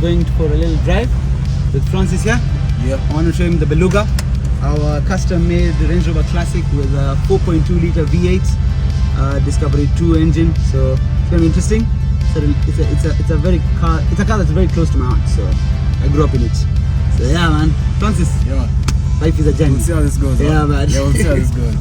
we're going for a little drive with Francis here. Yeah. I want to show him the Beluga, our custom-made Range Rover Classic with a 4.2 liter V8 Discovery 2 engine. So it's gonna be interesting. So it's a car that's very close to my heart. So I grew up in it. So yeah, man. Francis. Yeah, man. Life is a journey. We'll see how this goes. Yeah, man. Yeah, we'll see how this goes.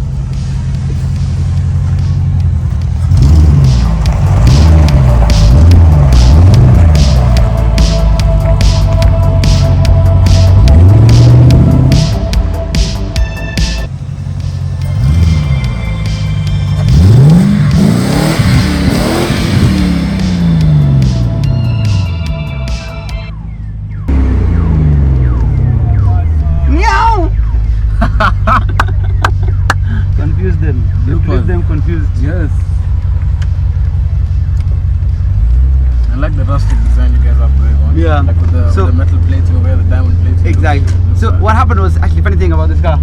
Confused them. You leave them confused. Yes. I like the rustic design you guys have going on. Yeah. Like with the metal plating over here, the diamond plating. Exactly. So what happened was actually funny thing about this car.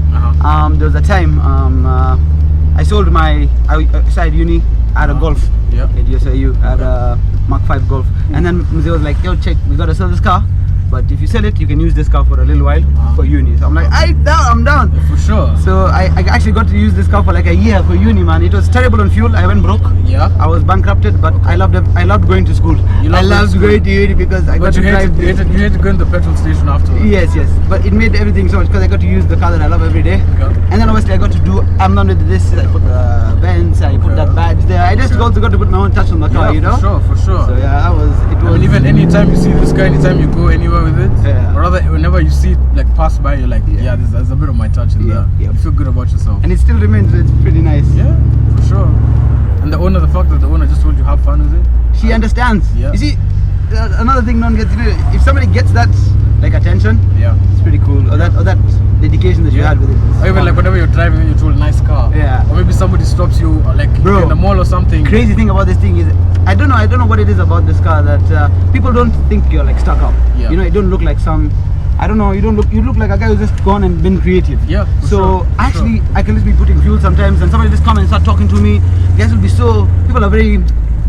There was a time I sold my side uni. I had a Golf. Yeah. At USAU. I had a Mark 5 Golf. And then Mzee was like, yo, check, we gotta sell this car. But if you sell it, you can use this car for a little while for uni. So I'm like, I'm down. Yeah, for sure. So I actually got to use this car for like a year for uni, man. It was terrible on fuel. I went broke. Yeah. I was bankrupted, but I loved going to school. I loved going to uni because I got to drive. You hated going to the petrol station afterwards. Yes. But it made everything so much because I got to use the car that I love every day. Okay. And then obviously I got to do, I'm done with this, I put the vents, I put that badge there. I just also got to put my own touch on the car, you know? For sure. So yeah, it was. I mean, even anytime you see this car, anytime you go anywhere with it, Yeah. or rather whenever you see it like pass by, you're like, yeah, there's a bit of my touch in there. Yeah. You feel good about yourself. And it still remains, it's pretty nice. Yeah, for sure. And the fact that the owner just told you have fun with it. She understands. Yeah. You see, another thing no one gets, if somebody gets that like attention, Yeah. it's pretty cool. Or that dedication that you had with it. Or even like whenever you're driving and you're told nice car. Yeah. Or maybe somebody stops you like Bro, in the mall or something. Crazy thing about this thing is, I don't know what it is about this car that people don't think you're like stuck up. Yeah. You know, you don't look like some, I don't know, you look like a guy who's just gone and been creative. Yeah. For So sure, for actually, sure. I can just be putting fuel sometimes, and somebody just come and start talking to me. Guys will be people are very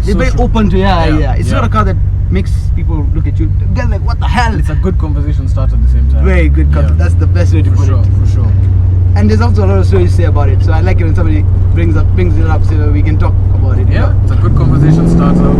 Social. open to yeah. It's Yeah. not a car that makes people look at you. Guys like, what the hell? It's a good conversation starter at the same time. Very good car. Yeah. That's the best way to For put sure, it. for sure. And there's also a lot of stories to say about it. So I like it when somebody brings it up so we can talk about it. you Yeah, know? it's a good conversation starter.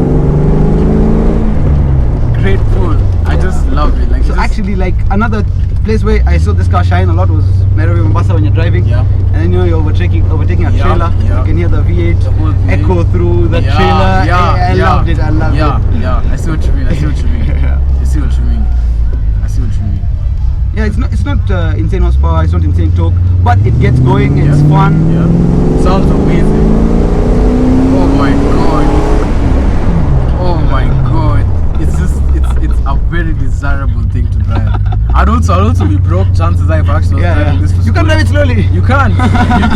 Great pull. I just love it. Like So it's just- actually, like another place where I saw this car shine a lot was Nairobi, Mombasa when you're driving. Yeah. And then you're overtaking a Yeah, trailer. yeah. You can hear the V8 The whole V8. echo through the trailer. I loved it. I loved it. Yeah. I see what you mean. I see what you mean. I see what you mean. Yeah, it's not insane horsepower. It's not insane torque, but it gets going. It's fun. Yeah. Sounds amazing. Oh my god. Oh my god. It's a very desirable thing to drive. I'd also be broke. Chances are if I actually was driving this to You school. can drive it slowly. You can't.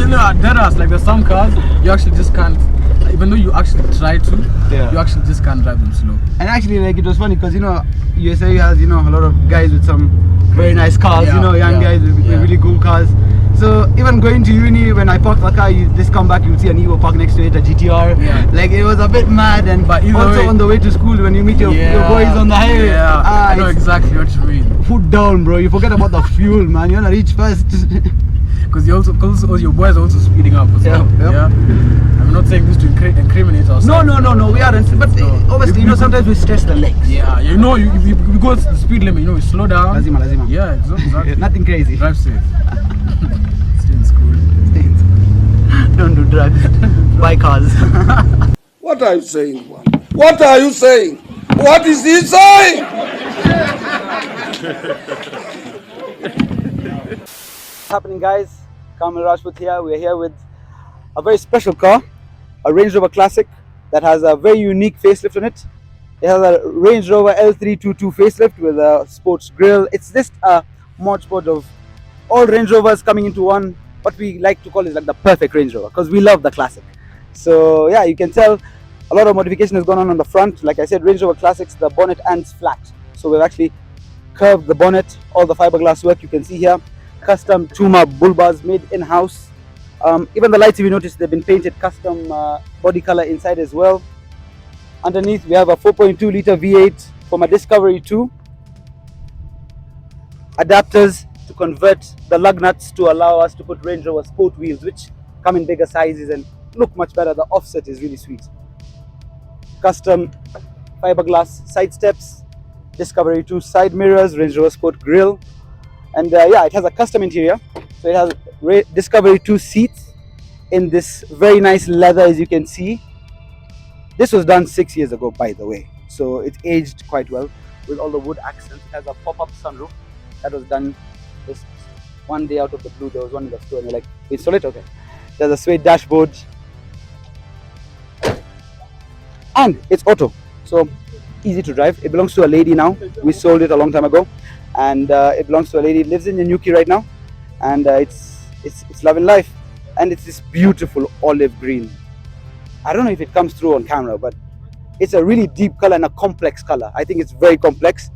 you know, dead ass. Like there's some cars you actually just can't. Even though you actually try to, you actually just can't drive them slow. And actually, like it was funny because USA has a lot of guys with some very nice cars. Young guys with really cool cars. So even going to uni, when I parked the car, you just come back, you see an Evo park next to it, a GTR. Yeah. Like it was a bit mad. And But either also way, on the way to school when you meet your boys on the highway. Yeah, I know exactly what you mean. Foot down, bro. You forget about the fuel, man. You wanna reach first. Because your boys are also speeding up as well. Yeah. I'm not saying this to incriminate ourselves. No, we aren't. But obviously, sometimes we stress the legs. Yeah, you go to the speed limit, we slow down. Lazima. Yeah, exactly. Nothing crazy. Drive safe. Stay in school. Don't do drugs. Buy cars. What are you saying, man? What are you saying? What is he saying? What's happening, guys? Kaamil Rajput here. We're here with a very special car, a Range Rover Classic that has a very unique facelift on it. It has a Range Rover L322 facelift with a sports grille. It's just a mod sport of all Range Rovers coming into one. What we like to call is like the perfect Range Rover because we love the Classic. So yeah, you can tell a lot of modification has gone on the front. Like I said, Range Rover Classics, the bonnet ends flat. So we've actually curved the bonnet, all the fiberglass work you can see here. Custom Tuma bull bars made in-house. Even the lights, if you notice, they've been painted custom body color inside as well. Underneath, we have a 4.2 liter V8 from a Discovery 2. adapters to convert the lug nuts to allow us to put Range Rover Sport wheels, which come in bigger sizes and look much better. The offset is really sweet. Custom fiberglass side steps, Discovery 2 side mirrors, Range Rover Sport grille, and yeah, it has a custom interior. So it has Discovery 2 seats in this very nice leather, as you can see. This was done 6 years ago, by the way, so it aged quite well with all the wood accents. It has a pop-up sunroof that was done just one day out of the blue. There was one in the store and they're like, install it? Okay. There's a suede dashboard and it's auto, so easy to drive. It belongs to a lady now. We sold it a long time ago, and it belongs to a lady. It lives in Nyanyuki right now, and it's loving life. And it's this beautiful olive green. I don't know if it comes through on camera, but it's a really deep color and a complex color. I think it's very complex,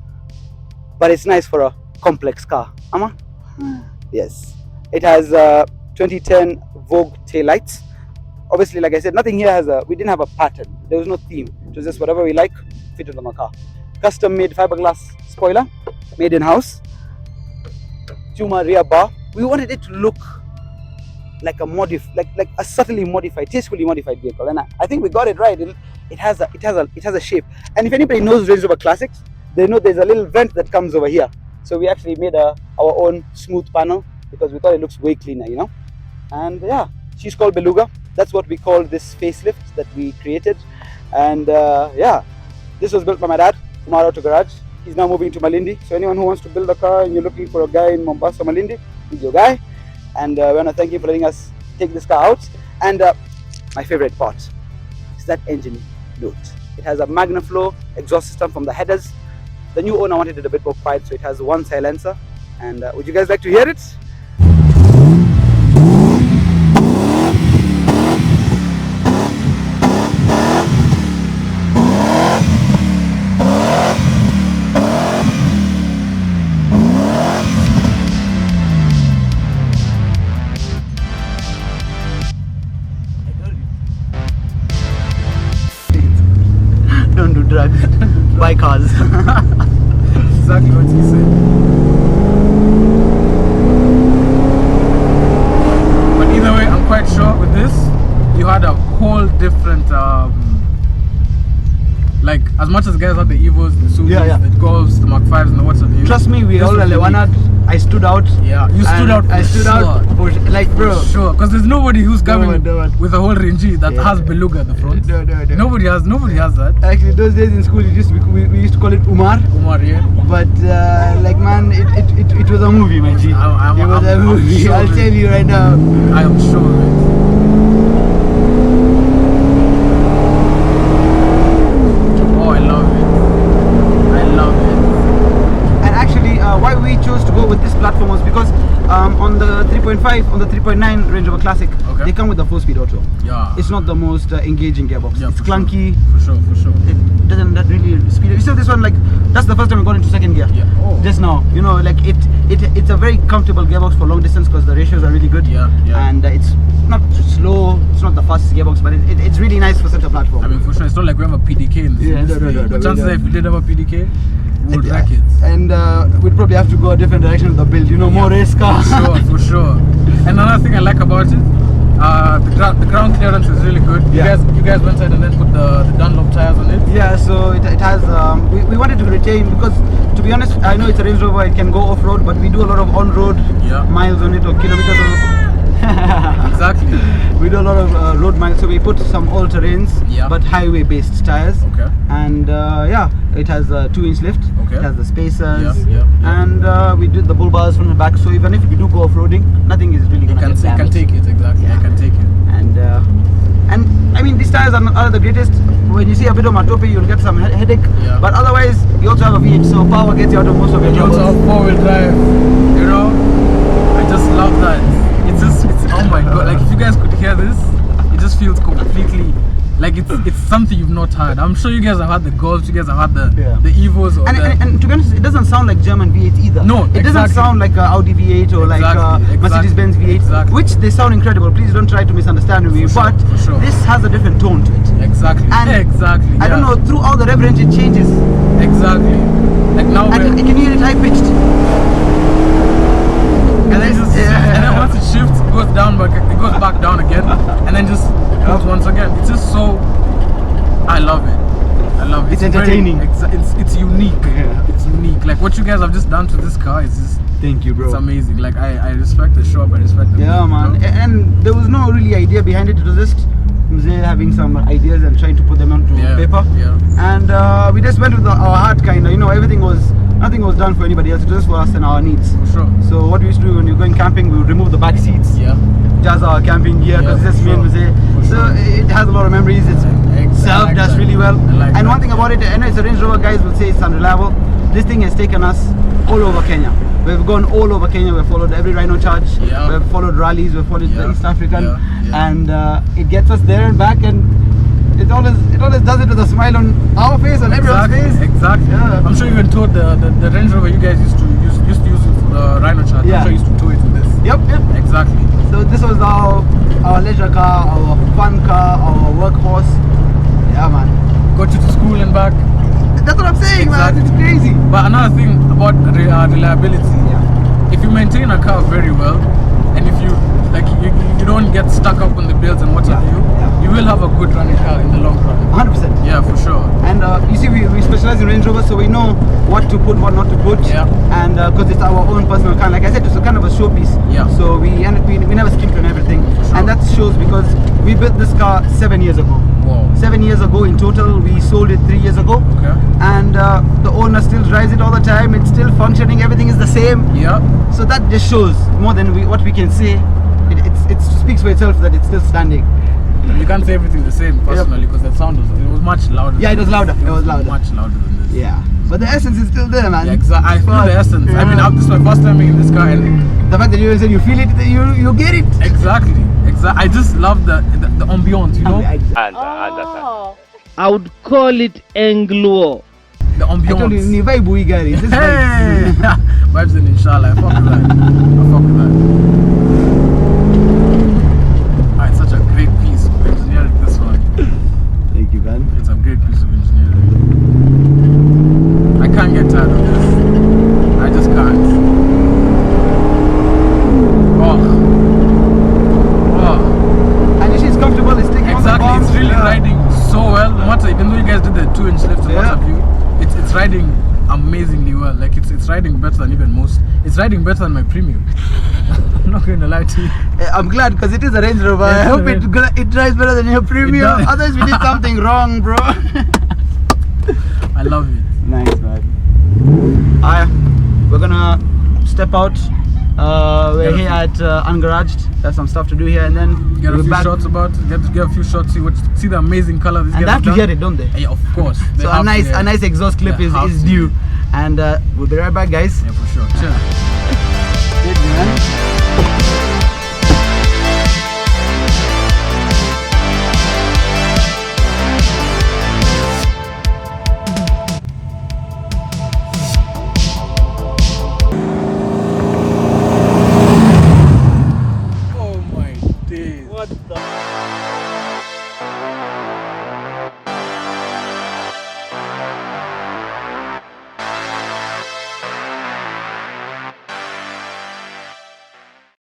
but it's nice for a complex car. Ama? Yes. It has 2010 Vogue taillights. Obviously, like I said, nothing here has we didn't have a pattern. There was no theme. It was just whatever we like, fitted on our car. Custom made fiberglass spoiler, made in house. Tuma rear bar. We wanted it to look like a like a subtly modified, tastefully modified vehicle, and I think we got it right. It has a shape. And if anybody knows Range Rover Classics, they know there's a little vent that comes over here. So we actually made our own smooth panel because we thought it looks way cleaner, you know. And yeah, she's called Beluga. That's what we call this facelift that we created. And yeah, this was built by my dad, Kumar Auto Garage. He's now moving to Malindi. So anyone who wants to build a car and you're looking for a guy in Mombasa, Malindi, he's your guy. And we want to thank him for letting us take this car out. And my favorite part is that engine note. It has a Magnaflow exhaust system from the headers. The new owner wanted it a bit more quiet, so it has one silencer. And would you guys like to hear it? Don't do drugs, buy cars. Exactly what he said. But either way, I'm quite sure with this, you had a whole different, like, as much as guys had the Evos, the Suvis, the Golfs, the Mark 5s, and the what's of you. Trust me, we all I stood out. Yeah, you stood out. I stood out for, like, bro. For sure, because there's nobody who's coming with a whole Range that has Beluga at the front. No. Nobody has that. Actually, those days in school, we used to call it Umar. Umar, yeah. But like, man, it was a movie, my G. It was a movie. Sure I'll tell you right now. I am sure of it. Oh, I love it. I love it. And actually, why we chose to go with this platform was because on the 3.5, on the 3.9 Range Rover Classic, they come with a 4-speed auto. Yeah. It's not the most engaging gearbox. Yeah, it's clunky. Sure. For sure. It doesn't that really speed. You see this one, like, that's the first time we got into second gear. Yeah. Oh. Just now, you know, like it's a very comfortable gearbox for long distance because the ratios are really good. Yeah. And it's not slow. It's not the fastest gearbox, but it's really nice for such a platform. I mean, for sure, it's not like we have a PDK in this. Yeah, no. But chances are, if we did have a PDK, we would wreck it. And we'd probably have to go a different direction with the build. You know, more race car. For sure. And another thing I like about it, the ground clearance is really good. You guys went ahead and then put the Dunlop tires on it. Yeah, so it has. We wanted to retain because, to be honest, I know it's a Range Rover. It can go off road, but we do a lot of on road miles on it or kilometers on it. Exactly. We do a lot of road miles, so we put some all-terrains, but highway-based tires. Okay. And yeah, it has a 2-inch lift. Okay. It has the spacers. And we did the bull bars from the back, so even if we do go off-roading, nothing is really gonna get damaged. You can take it, exactly. I can take it. And I mean, these tires are not the greatest. When you see a bit of matope, you'll get some headache. Yeah. But otherwise, you also have a V8, so power gets you out of most of your troubles. You also have 4-wheel drive. You know, I just love that. It's oh my god, like if you guys could hear this, it just feels completely like it's something you've not heard. I'm sure you guys have had the Golfs, you guys have had the Evos, or and to be honest, it doesn't sound like German V8 either. No, it doesn't sound like Audi V8 or like Mercedes-Benz V8, which they sound incredible. Please don't try to misunderstand me, but this has a different tone to it. Exactly. And I don't know, throughout the rev range it changes. Exactly. Like now, and can you hear it high pitched? and then just and then once it shifts, it goes down, but it goes back down again, and then just goes once again. It's just so. I love it. I love it. It's entertaining. It's unique. Yeah. It's unique. Like what you guys have just done to this car is just. Thank you, bro. It's amazing. Like I respect the shop. I respect the. Yeah, man. And there was no really idea behind it. It was just having some ideas and trying to put them onto paper. Yeah. And we just went with our heart, kind of. You know, nothing was done for anybody else. It was just for us and our needs. For sure. So what we used to do when we were going camping, we would remove the back seats. Yeah. Just our camping gear, because Yeah, it's just me and Jose. So it has a lot of memories. It's served us really well. And one thing about it, I know it's a Range Rover, guys will say it's unreliable. This thing has taken us all over Kenya. We've gone all over Kenya. We've followed every Rhino charge. Yeah. We've followed rallies. We've followed the East African, Yeah. and it gets us there and back. And it always does it with a smile on our face and everyone's face. Exactly. Yeah. I'm sure you even told the Range Rover you guys used to use it for the Rhino charge. Yeah. I'm sure you used to tow it with this. Yep. Exactly. So this was our leisure car, our fun car, our workhorse. Yeah, man. Got you to school and back. That's what I'm saying, Exactly. man. It's crazy. But another thing about reliability, Yeah. if you maintain a car very well, and if you like you don't get stuck up on the builds and what have you, you will have a good running car in the long run. 100%. Yeah, for sure. And you see, we specialize in Range Rover, so we know what to put, what not to put. Yeah. And because it's our own personal car, like I said, it's a kind of a showpiece. Yeah. So we never skimped on everything, Sure. and that shows because we built this car 7 years ago. Wow. 7 years ago in total. We sold it 3 years ago. Okay. And the owner still drives it all the time. It's still functioning. Everything is the same. Yeah. So that just shows more than what we can say. It speaks for itself that it's still standing. You can't say everything the same personally because the sound was much louder. Yeah, it was louder. It was louder. Much louder than this. Yeah. But the essence is still there, man. Yeah, exactly. I feel the essence. I mean, this is my first time in this car, and The fact that you said you feel it, you get it. exactly. I just love the ambiance, you know. I would call it Anglo. The I told you, ambiance. ni vibe we got it. This Hey! vibes. Vibes in inshallah. I fuck with that. I fuck with that. It's such a great piece of engineering, this one. Thank you, man. It's a great piece of engineering. I can't get tired of this. I just can't. And you see, it's comfortable. It's taking Exactly, on the it's really riding so well. No matter, even though you guys did the 2-inch lift and what have you, it's riding amazingly well. Like it's riding better than even most. It's riding better than my premium. I'm not going to lie to you. I'm glad because it is a Range Rover. Yeah, I hope it's it drives better than your premium. does. Otherwise, we did something wrong, bro. I love it. Nice, man. We're gonna step out. We're here at Ungaraged. There's some stuff to do here, and then Get a we'll few back. shots about. Get a few shots. See the amazing color this And they guy have to done. hear it, don't they? Yeah, of course. They So have a to nice hear it. exhaust clip They have is to. due. And we'll be right back, guys. Yeah, for sure. Chill. Good, man.